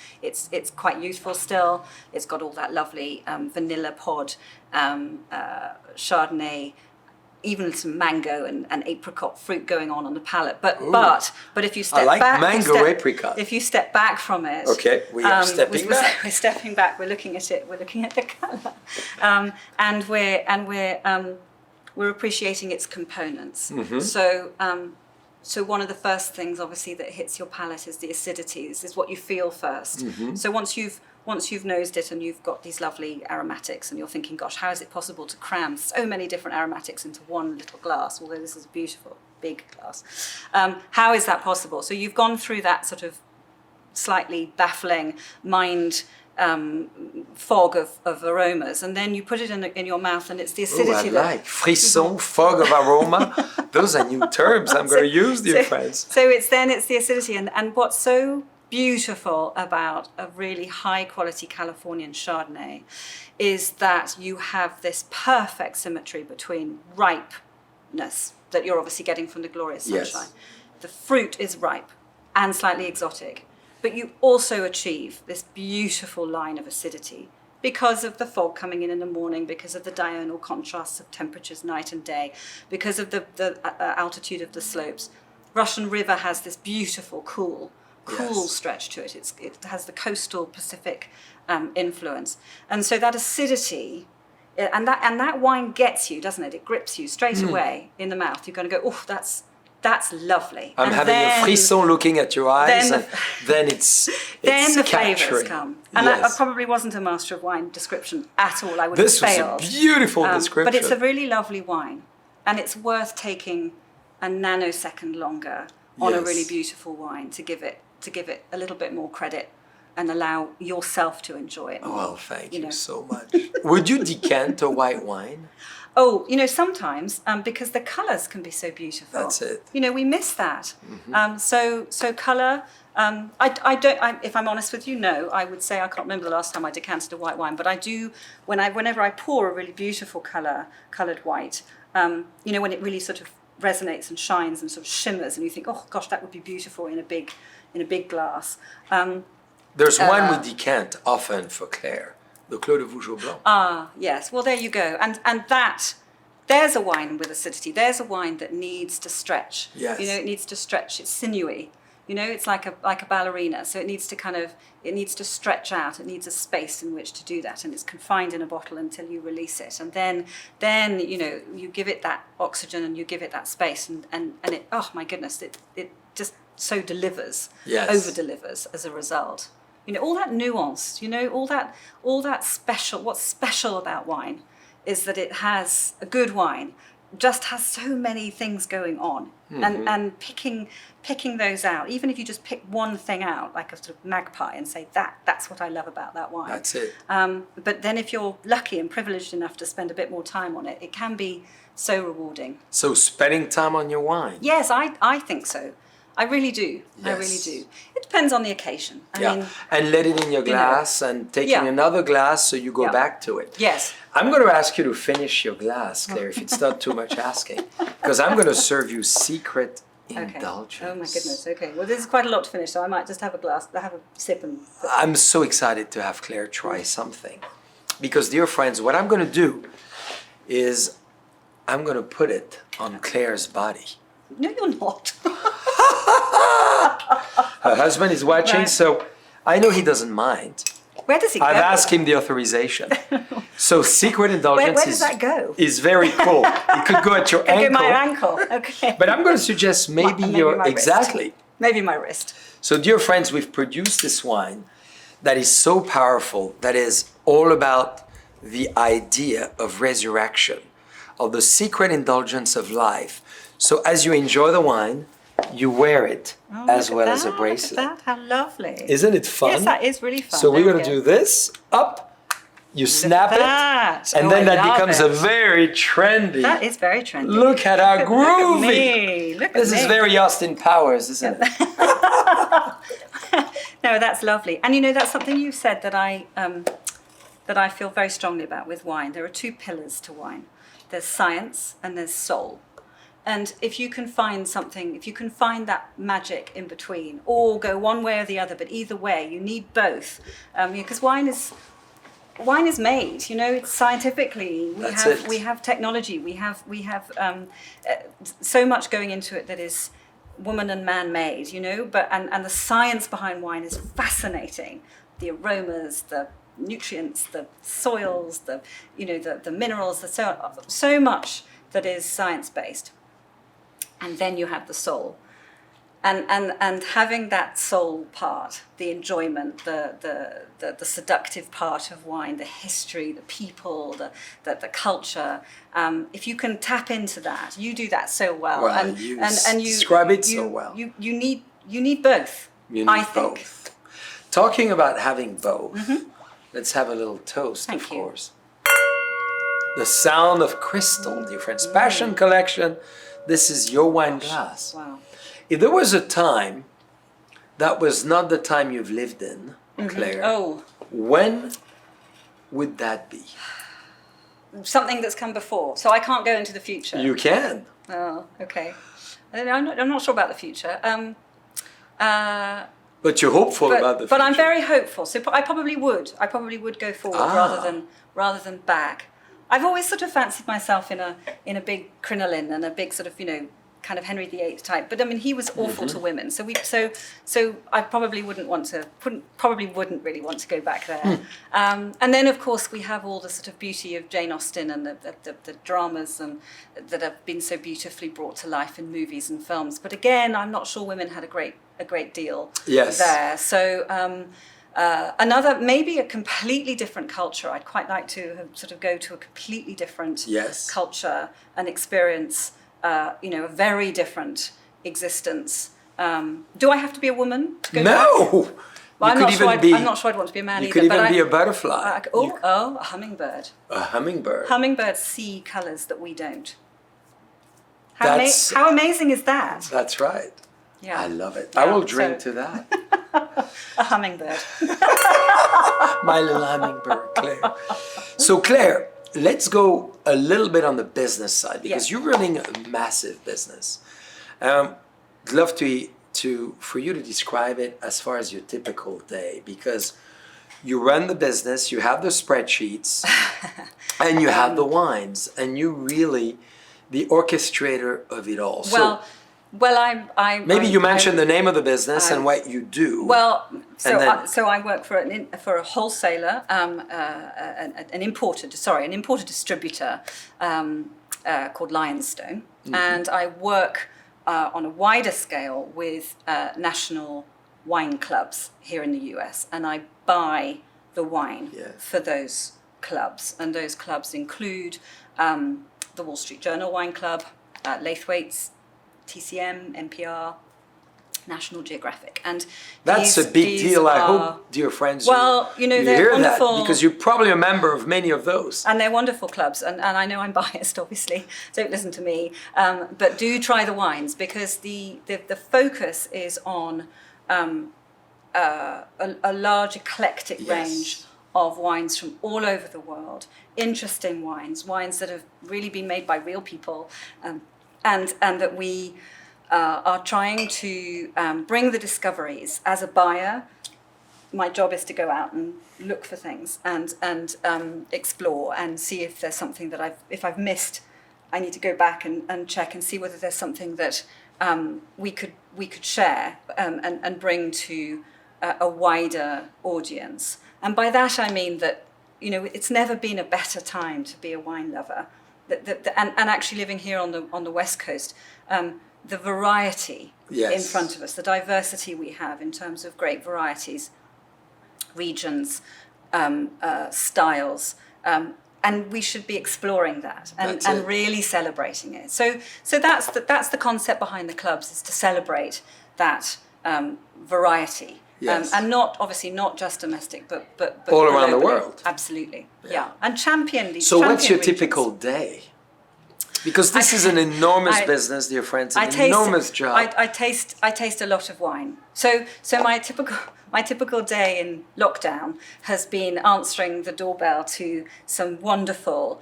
quite youthful still. It's got all that lovely vanilla pod, Chardonnay, even some mango and apricot fruit going on the palate. But if you step back, apricot. If you step back from it, we are stepping back. We're stepping back. We're looking at it. We're looking at the colour, and we're appreciating its components. Mm-hmm. So one of the first things, obviously, that hits your palate is the acidity. This is what you feel first. Mm-hmm. So once you've nosed it and you've got these lovely aromatics and you're thinking, gosh, how is it possible to cram so many different aromatics into one little glass, although this is a beautiful big glass. How is that possible? So you've gone through that sort of slightly baffling mind fog of aromas, and then you put it in your mouth, and it's the acidity. Frisson, fog of aroma. Those are new terms I'm going to use, dear friends. So it's the acidity, and what's so beautiful about a really high quality Californian Chardonnay is that you have this perfect symmetry between ripeness that you're obviously getting from the glorious sunshine. Yes. The fruit is ripe and slightly exotic, but you also achieve this beautiful line of acidity because of the fog coming in the morning, because of the diurnal contrasts of temperatures night and day, because of the altitude of the slopes. Russian River has this beautiful cool stretch to it. It has the coastal Pacific influence, and so that acidity, and that wine gets you, doesn't it? It grips you straight away in the mouth. You're going to go, oh, that's lovely. I'm having a frisson looking at your eyes, then it's the capturing. flavours come. And I probably wasn't a master of wine description at all. I would this have failed. This was a beautiful description. But it's a really lovely wine, and it's worth taking a nanosecond longer on a really beautiful wine to give it a little bit more credit and allow yourself to enjoy it more. Well, thank you so much. Would you decant a white wine? Oh, sometimes because the colours can be so beautiful. That's it. We miss that. Mm-hmm. So colour. If I'm honest with you, no. I would say I can't remember the last time I decanted a white wine, but I do whenever I pour a really beautiful coloured white. When it really sort of resonates and shines and sort of shimmers, and you think, oh gosh, that would be beautiful in a big glass. There's wine we decant often for Clare, the Clos de Vougeot Blanc. Ah, yes. Well, there you go. And there's a wine with acidity. There's a wine that needs to stretch. Yes. It needs to stretch. It's sinewy. It's like a ballerina. So it needs to stretch out. It needs a space in which to do that, and it's confined in a bottle until you release it. And then you give it that oxygen and you give it that space, and it, oh my goodness, it just so delivers, over delivers as a result. All that nuance, all that special. What's special about wine is that it has a good wine just has so many things going on, and picking those out, even if you just pick one thing out, like a sort of magpie, and say that's what I love about that wine. That's it. But then if you're lucky and privileged enough to spend a bit more time on it, it can be so rewarding. So spending time on your wine. Yes, I think so. I really do. Yes. I really do. It depends on the occasion. I mean, and let it in your glass and taking another glass so you go back to it. Yes. I'm going to ask you to finish your glass, Claire, if it's not too much asking, because I'm going to serve you secret indulgence. Oh my goodness. Okay. Well, this is quite a lot to finish, so I might just have a sip and. I'm so excited to have Claire try something, because, dear friends, what I'm going to do is I'm going to put it on Claire's body. No, you're not. Her husband is watching, Right. so I know he doesn't mind. Where does it go? I've asked him the authorization. So secret indulgence where does that go? is very cool. It could go at your Could ankle. go my ankle. Okay. But I'm going to suggest maybe your my wrist. exactly. Maybe my wrist. So, dear friends, we've produced this wine that is so powerful, that is all about the idea of resurrection, of the secret indulgence of life. So as you enjoy the wine, you wear it as well as a bracelet. Look at that, how lovely. Isn't it fun? Yes, that is really fun. So we're There going we to go. do this, up, you snap that. it, and Oh, then I that love becomes it. a very trendy. That is very trendy. Look at how groovy. Look at me. Look at This me. is very Austin Powers, isn't it? No, that's lovely. And you know, that's something you said that I feel very strongly about with wine. There are two pillars to wine. There's science and there's soul. And if you can find something, if you can find that magic in between, or go one way or the other, but either way, you need both. Because wine is made, you know, it's scientifically, we have technology, we have so much going into it that is woman and man made, you know, and the science behind wine is fascinating. The aromas, the nutrients, the soils, the minerals, so much that is science based. And then you have the soul. And having that soul part, the enjoyment, the seductive part of wine, the history, the people, the culture. If you can tap into that, you do that so well. Well, and you you describe it so well. You need both. You need I think. both. Talking about having both, let's have a little toast, Thank of you. course. The sound of crystal, dear friends. Passion Collection. This is your wine glass. Wow. If there was a time that was not the time you've lived in, Claire, Oh, when would that be? something that's come before. So I can't go into the future. You can. Oh, okay. I'm not sure about the future. But you're hopeful about the future. But I'm very hopeful. So I probably would. I probably would go forward rather than back. I've always sort of fancied myself in a big crinoline and a big sort of, you know, kind of Henry VIII type. But I mean, he was awful to women. So I probably wouldn't really want to go back there. And then of course we have all the sort of beauty of Jane Austen and the dramas and that have been so beautifully brought to life in movies and films. But again, I'm not sure women had a great deal there. So another, maybe a completely different culture. I'd quite like to sort of go to a completely different culture and experience, a very different existence. Do I have to be a woman to go back? Well, I'm not sure I'd want to be a man either. You could even be a butterfly. A hummingbird. A hummingbird. Hummingbirds see colours that we don't. How amazing is that? That's right. Yeah. I love it. I will drink to that. A hummingbird. My little hummingbird, Claire. So, Claire, let's go a little bit on the business side, because you're running a massive business. I'd love for you to describe it as far as your typical day, because you run the business, you have the spreadsheets, and you have the wines, and you're really the orchestrator of it all. Maybe you mentioned the name of the business and what you do. Well, so I work for a wholesaler, an importer distributor called Lionstone, and I work on a wider scale with national wine clubs here in the US, and I buy the wine for those clubs, and those clubs include the Wall Street Journal Wine Club, Laithwaite's, TCM, NPR, National Geographic, and that's a big deal. I hope, dear friends, well, you they're hear wonderful, that because you're probably a member of many of those. And they're wonderful clubs, and I know I'm biased, obviously. Don't listen to me, but do try the wines, because the focus is on a large eclectic range of wines from all over the world. Interesting wines that have really been made by real people, and that we are trying to bring the discoveries. As a buyer, my job is to go out and look for things and explore and see if there's something that if I've missed, I need to go back and check and see whether there's something that we could share and bring to a wider audience. And by that I mean that it's never been a better time to be a wine lover. And actually living here on the West Coast. The variety in front of us, the diversity we have in terms of grape varieties, regions, styles, and we should be exploring that and really celebrating it. So that's the concept behind the clubs, is to celebrate that variety. And obviously not just domestic, but all around globally. The world. Absolutely, yeah. And champion these. So what's your typical day? Because this is an enormous business, dear friends, enormous job. I taste a lot of wine. So my typical day in lockdown has been answering the doorbell to some wonderful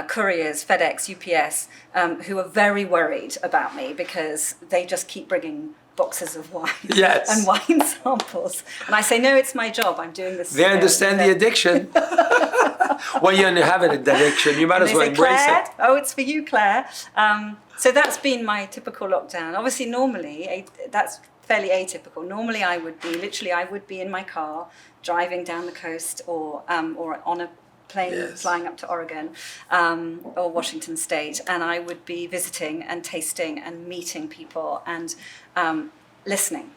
couriers, FedEx, UPS, who are very worried about me because they just keep bringing boxes of wine and wine samples. And I say, no, it's my job. I'm doing this. They understand the addiction. Well, you have an addiction. You might as well embrace it. Oh, it's for you, Claire. So that's been my typical lockdown. Obviously, normally, that's fairly atypical. Normally, I would be in my car, driving down the coast or on a plane flying up to Oregon or Washington State, and I would be visiting and tasting and meeting people and listening.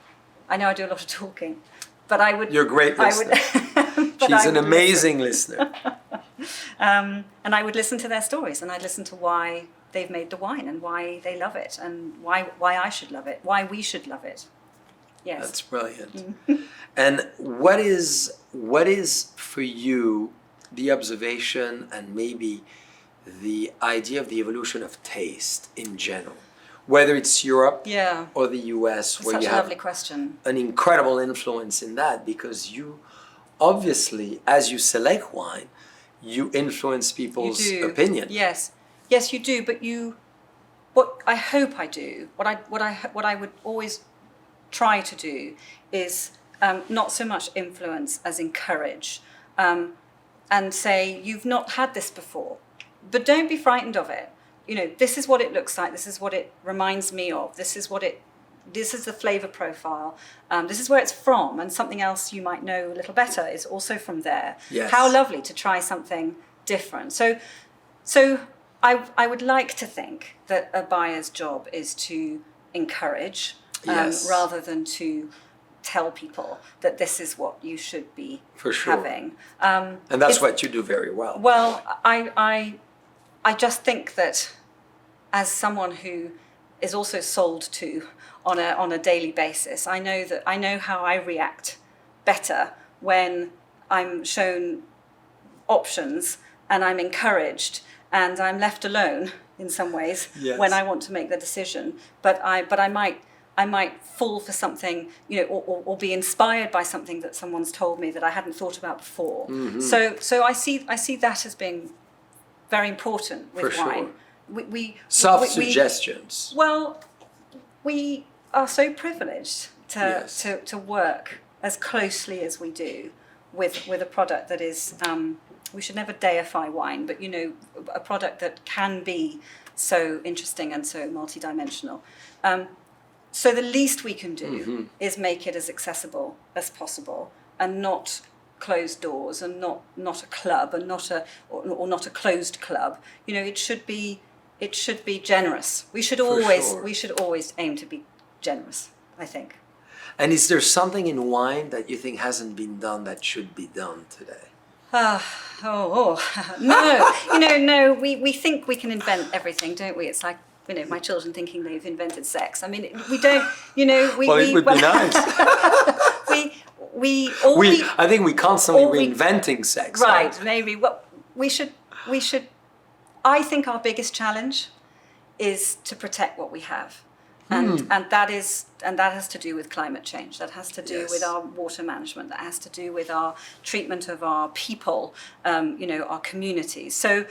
I know I do a lot of talking, but I would... You're a great listener. She's an amazing listener. And I would listen to their stories, and I'd listen to why they've made the wine and why they love it and why I should love it, why we should love it. Yes. That's brilliant. And what is for you the observation and maybe the idea of the evolution of taste in general? Whether it's Europe or the US, where you have lovely question. An incredible influence in that, because you obviously, as you select wine, you influence people's opinion. Yes, you do. But what I hope I do, what I would always try to do is not so much influence as encourage, and say, you've not had this before, but don't be frightened of it. This is what it looks like. This is what it reminds me of. This is the flavor profile. This is where it's from, and something else you might know a little better is also from there. Yes. How lovely to try something different. So I would like to think that a buyer's job is to encourage rather than to tell people that this is what you should be having. And that's what you do very well. Well, I just think that as someone who is also sold to on a daily basis, I know how I react better when I'm shown options and I'm encouraged and I'm left alone in some ways when I want to make the decision. But I might fall for something, or be inspired by something that someone's told me that I hadn't thought about before. Mm-hmm. So I see that as being very important with wine. Self-suggestions. We are so privileged to work as closely as we do with a product that is, we should never deify wine, but a product that can be so interesting and so multidimensional. So the least we can do is make it as accessible as possible, and not closed doors, and not a club, and not a closed club. It should be generous. We should always aim to be generous, I think. And is there something in wine that you think hasn't been done that should be done today? No. No. We think we can invent everything, don't we? It's like, my children thinking they've invented sex. I mean, we don't. Well, it would be nice. I think we constantly reinventing sex. Right. Maybe. Well, we should. I think our biggest challenge is to protect what we have. And that has to do with climate change. That has to do with our water management. That has to do with our treatment of our people, our communities. So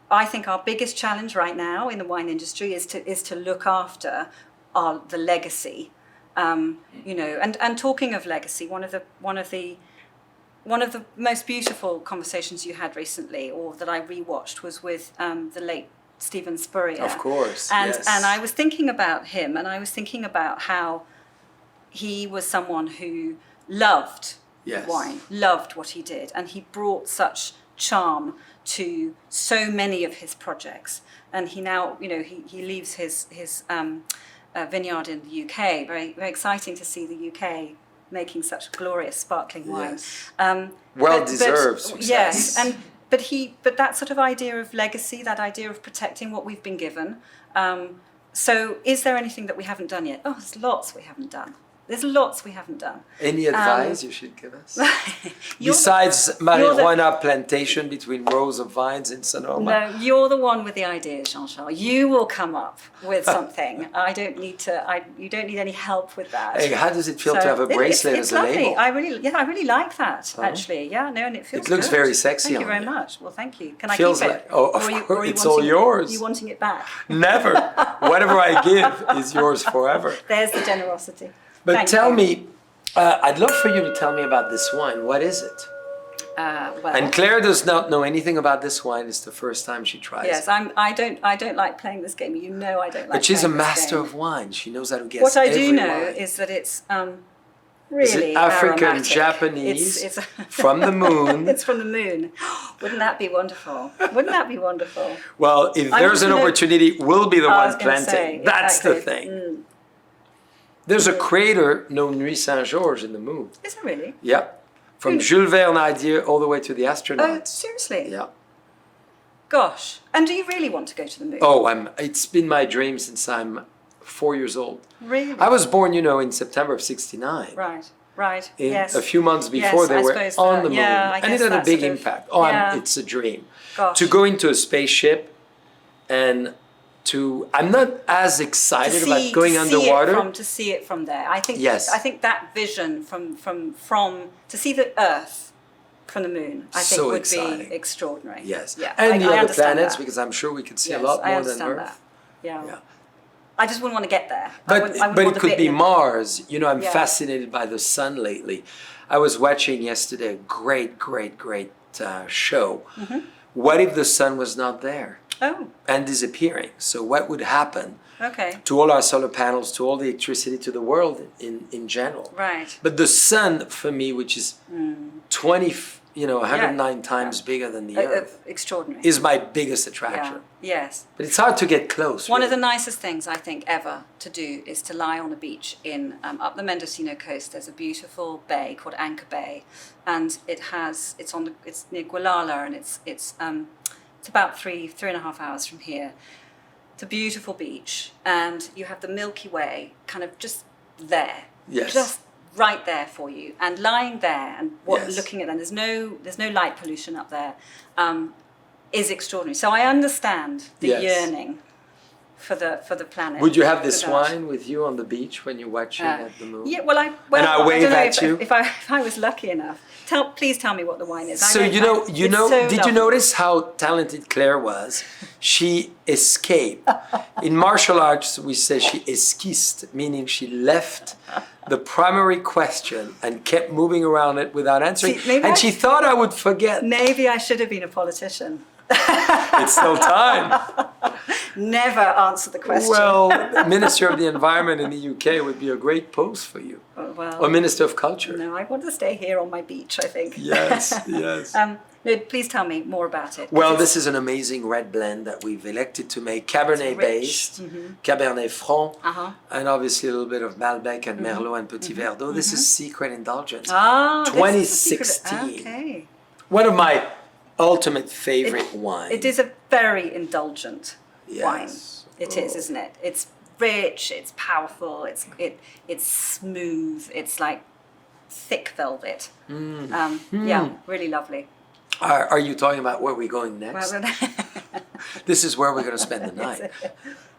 I think our biggest challenge right now in the wine industry is to look after the legacy. And talking of legacy, one of the most beautiful conversations you had recently, or that I rewatched, was with the late Stephen Spurrier. Of course, and I was thinking about him, and I was thinking about how he was someone who loved wine, loved what he did, and he brought such charm to so many of his projects. And he now, he leaves his vineyard in the UK. Very, very exciting to see the UK making such glorious sparkling wine. Well-deserved success. Yes, but that sort of idea of legacy, that idea of protecting what we've been given. So is there anything that we haven't done yet? Oh, there's lots we haven't done. Any advice you should give us? Besides marijuana plantation between rows of vines in Sonoma? No, you're the one with the ideas, Jean-Charles. You will come up with something. You don't need any help with that. Hey, how does it feel to have a bracelet as a lovely. label? I really like that, actually. Yeah, no, and it feels It looks good. very sexy. Thank you very much. Well, thank you. Can I feels keep it? Like, of course, it's all yours. Are you wanting it back? Never. Whatever I give is yours forever. There's the generosity. But tell me, I'd love for you to tell me about this wine. What is it? And Claire does not know anything about this wine. It's the first time she tries it. Yes, I don't like playing this game. I don't like. But she's a master of wine. She knows how to guess. What I do know wine. is that it's really African, aromatic. Japanese, It's from the moon. It's from the moon. Wouldn't that be wonderful? Well, if there's an opportunity, we'll be the one planting. That's exactly. the thing. There's a crater known Nuit Saint-Georges in the moon. Is it really? Yeah. From Jules Verne idea all the way to the astronauts. Oh, seriously? Yeah. Gosh. And do you really want to go to the moon? Oh, it's been my dream since I'm 4 years old. Really? I was born, in September of '69. Right. Yes. A few months before they were on the moon. And it had a big impact. It's a dream. Gosh. To go into a spaceship and I'm not as excited about going underwater. To see it from there. I think that vision from to see the Earth from the moon, I think would be extraordinary. Yes. Yeah. And the other planets, because I'm sure we could see a lot more than Earth. That. Yeah. I just wouldn't want to get there. But it could be Mars. I'm fascinated by the sun lately. I was watching yesterday a great show. Mm-hmm. What if the sun was not there? Oh. And disappearing. So what would happen to all our solar panels, to all the electricity, to the world in general? Right. But the sun, for me, which is 109 times bigger than the Earth, extraordinary, is my biggest attraction. Yeah. Yes. But it's hard to get close. One of the nicest things I think ever to do is to lie on a beach in up the Mendocino coast. There's a beautiful bay called Anchor Bay, and it's near Gualala, and it's about 3.5 hours from here. It's a beautiful beach, and you have the Milky Way kind of just there, just right there for you, and lying there and looking at them. There's no light pollution up there. Is extraordinary. So I understand the yearning for the planet. Would you have this wine with you on the beach when you're watching at the moon? Yeah. Well, and I wave at you. If I was lucky enough. Please tell me what the wine is. So did you notice how talented Claire was? She escaped. In martial arts, we say she esquissed, meaning she left the primary question and kept moving around it without answering. She thought I would forget. Maybe I should have been a politician. It's still time. Never answer the question. Well, Minister of the Environment in the UK would be a great post for you. Or Minister of Culture. No, I want to stay here on my beach, I think. Yes. No, please tell me more about it. Well, this is an amazing red blend that we've elected to make Cabernet-based, Cabernet Franc, and obviously a little bit of Malbec and Merlot and Petit Verdot. This is Secret Indulgence. 2016. Okay. One of my ultimate favorite wines. It is a very indulgent wine. Yes. It is, isn't it? It's rich, it's powerful, it's smooth, it's like thick velvet. Yeah, really lovely. Are you talking about where we're going next? Well, This is where we're going to spend the night.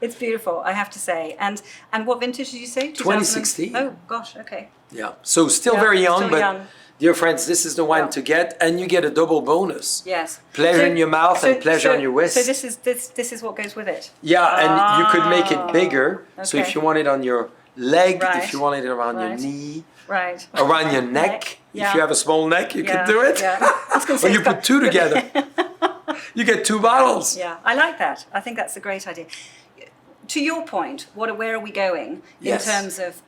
it's beautiful, I have to say. And what vintage did you say? 2016. Oh gosh, okay. Yeah. So still very young, still but young. dear friends, this is the wine Yeah. to get, and you get a double bonus. Yes. Pleasure in your mouth and pleasure on your wrist. So this is what goes with it. Yeah, and you could make it bigger. So if Okay. you want it on your leg, Right. if you want it around your Right. knee, Right. around your neck. Yeah. If you have a small neck, you can do it. Yeah. I was gonna Or say you it's put got- two together. You get 2 bottles. Yeah, I like that. I think that's a great idea. To your point, where are we going Yes. in terms of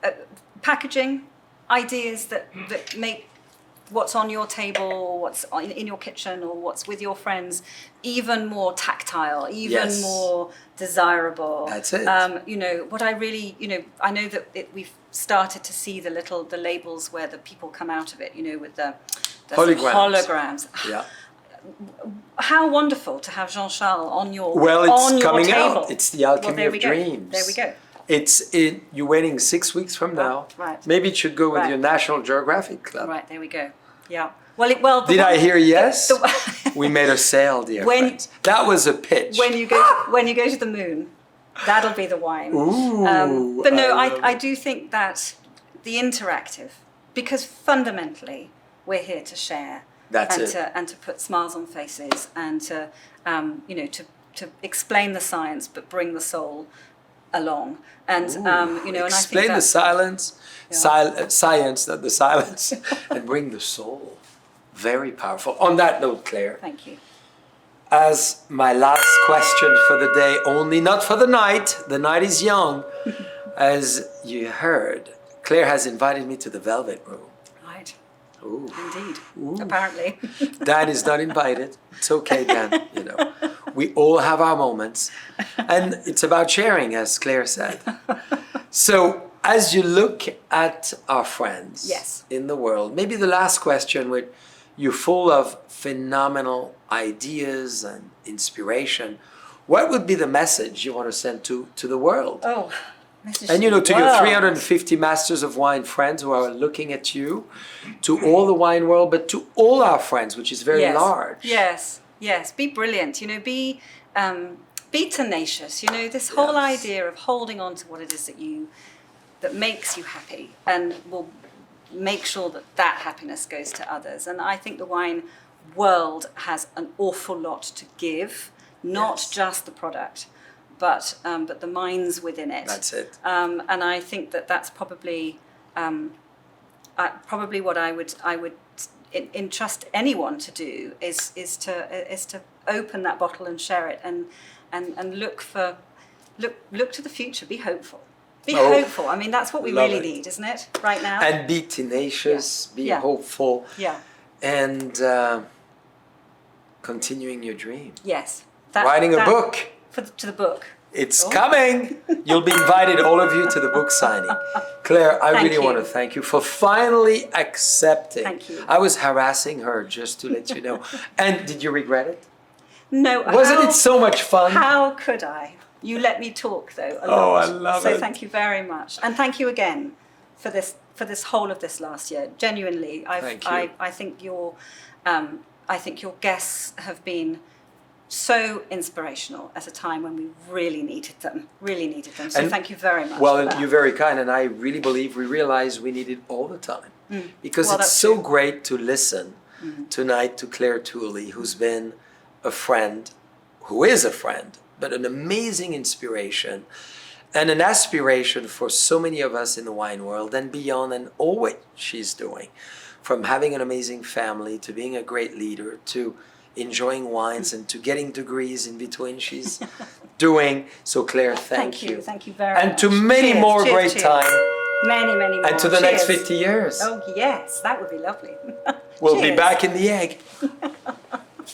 packaging, ideas that make what's on your table or what's in your kitchen or what's with your friends even more tactile, even Yes. more desirable. That's it. You know, what I really, I know that we've started to see the labels where the people come out of it, with the holograms. Yeah. How wonderful to have Jean-Charles on your Well, it's on your coming table. out. It's the alchemy there of we go. dreams. There we go. You're waiting 6 weeks from now. Right. Maybe it should go with Right. your National Geographic Club. Right, there we go. Yeah. Well. Did I hear yes? the- We made a sale, dear When- friends. That was a pitch. when you go to the moon, that'll be the wine. Ooh, but no, I love I do think that the interactive, because fundamentally we're here to share. That's and it. And to put smiles on faces and to to explain the science but bring the soul along and and I think Explain the silence, science, not the silence, and bring the soul. Very powerful. On that note, Claire, thank you. as my last question for the day only, not for the night is young, as you heard, Claire has invited me to the Velvet Room. Right. Ooh. Indeed. Ooh. Apparently. Dan is not invited. It's okay, Dan. We all have our moments. And it's about sharing, as Claire said. So, as you look at our friends Yes. in the world, maybe the last question, with you're full of phenomenal ideas and inspiration, what would be the message you want to send to the world? Oh. And to your 350 Masters of Wine friends who are looking at you, to all the wine world, but to all our friends, which is very large. Yes. Be brilliant. Be tenacious. This whole idea of holding on to what it is that makes you happy and will make sure that happiness goes to others. And I think the wine world has an awful lot to give, not just the product, but the minds within it. That's it. And I think that's probably what I would entrust anyone to do is to open that bottle and share it and look to the future. Be hopeful. Be hopeful. I mean, that's what we really need, isn't it? Right now. And be tenacious. Be hopeful. Yeah. And continuing your dream. Yes. Writing a book. To the book. It's coming. You'll be invited, all of you, to the book signing. Claire, I really want to thank you for finally accepting. Thank you. I was harassing her just to let you know. And did you regret it? No. Wasn't it so much fun? How could I? You let me talk, though, a lot. Oh, I love it. So thank you very much. And thank you again for this whole of this last year. Genuinely, Thank you. I think your guests have been so inspirational at a time when we really needed them. So And, thank you very much. Well, for that. you're very kind, and I really believe we realize we need it all the time. Because Well, it's that's so true. great to listen tonight to Claire Tooley, who's been a friend, who is a friend, but an amazing inspiration and an aspiration for so many of us in the wine world and beyond, and all what she's doing, from having an amazing family to being a great leader to enjoying wines and to getting degrees in between she's doing. So Claire, thank you. Thank you very much. And to many Cheers, more cheers, great cheers. time. Many more. And to the next Cheers. 50 years. Oh yes, that would be lovely. We'll be Cheers. back in the egg.